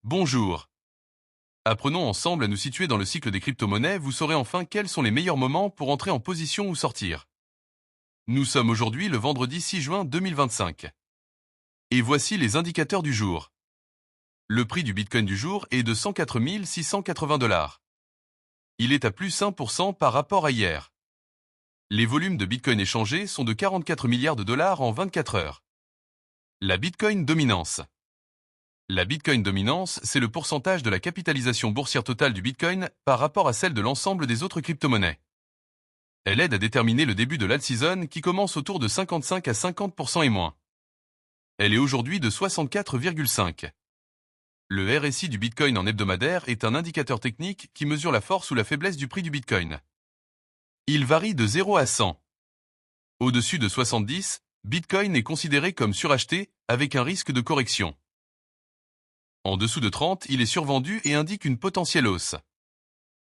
Bonjour. Apprenons ensemble à nous situer dans le cycle des crypto-monnaies, vous saurez enfin quels sont les meilleurs moments pour entrer en position ou sortir. Nous sommes aujourd'hui le vendredi 6 juin 2025. Et voici les indicateurs du jour. Le prix du Bitcoin du jour est de 104 680 $. Il est à plus 1% par rapport à hier. Les volumes de Bitcoin échangés sont de 44 milliards de dollars en 24 heures. La Bitcoin dominance. La Bitcoin dominance, c'est le pourcentage de la capitalisation boursière totale du Bitcoin par rapport à celle de l'ensemble des autres crypto-monnaies. Elle aide à déterminer le début de l'alt-season qui commence autour de 55 à 50% et moins. Elle est aujourd'hui de 64,5. Le RSI du Bitcoin en hebdomadaire est un indicateur technique qui mesure la force ou la faiblesse du prix du Bitcoin. Il varie de 0 à 100. Au-dessus de 70, Bitcoin est considéré comme suracheté avec un risque de correction. En dessous de 30, il est survendu et indique une potentielle hausse.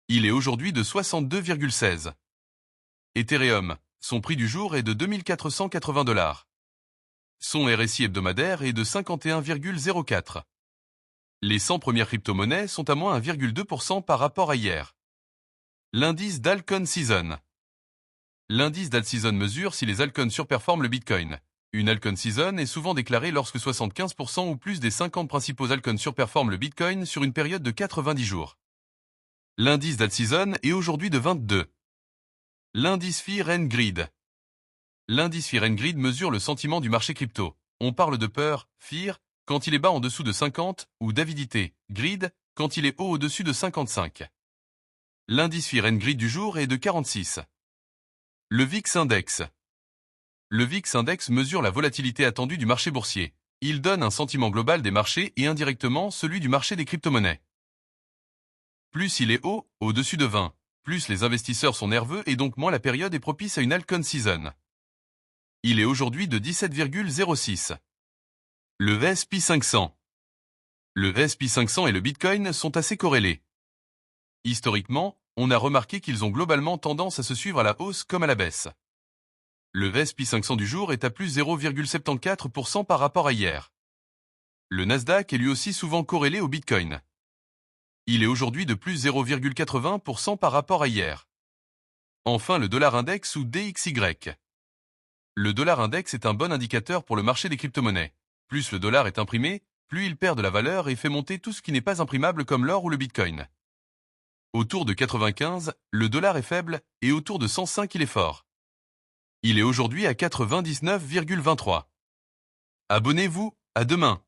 Il est aujourd'hui de 62,16. Ethereum, son prix du jour est de 2480 $. Son RSI hebdomadaire est de 51,04. Les 100 premières crypto-monnaies sont à moins 1,2% par rapport à hier. L'indice d'Alcon Season. L'indice d'alt-season mesure si les altcoins surperforment le Bitcoin. Une altcoin season est souvent déclarée lorsque 75% ou plus des 50 principaux altcoins surperforment le Bitcoin sur une période de 90 jours. L'indice d'alt-season est aujourd'hui de 22. L'indice Fear and Greed. L'indice Fear and Greed mesure le sentiment du marché crypto. On parle de peur, fear, quand il est bas en dessous de 50, ou d'avidité, greed, quand il est haut au-dessus de 55. L'indice Fear and Greed du jour est de 46. Le VIX Index. Le VIX Index mesure la volatilité attendue du marché boursier. Il donne un sentiment global des marchés et indirectement celui du marché des crypto-monnaies. Plus il est haut, au-dessus de 20, plus les investisseurs sont nerveux et donc moins la période est propice à une altcoin season. Il est aujourd'hui de 17,06. Le S&P 500. Le S&P 500 et le Bitcoin sont assez corrélés. Historiquement, on a remarqué qu'ils ont globalement tendance à se suivre à la hausse comme à la baisse. Le S&P 500 du jour est à plus 0,74% par rapport à hier. Le Nasdaq est lui aussi souvent corrélé au Bitcoin. Il est aujourd'hui de plus 0,80% par rapport à hier. Enfin le dollar index ou DXY. Le dollar index est un bon indicateur pour le marché des crypto-monnaies. Plus le dollar est imprimé, plus il perd de la valeur et fait monter tout ce qui n'est pas imprimable comme l'or ou le Bitcoin. Autour de 95, le dollar est faible et autour de 105 il est fort. Il est aujourd'hui à 99,23. Abonnez-vous, à demain.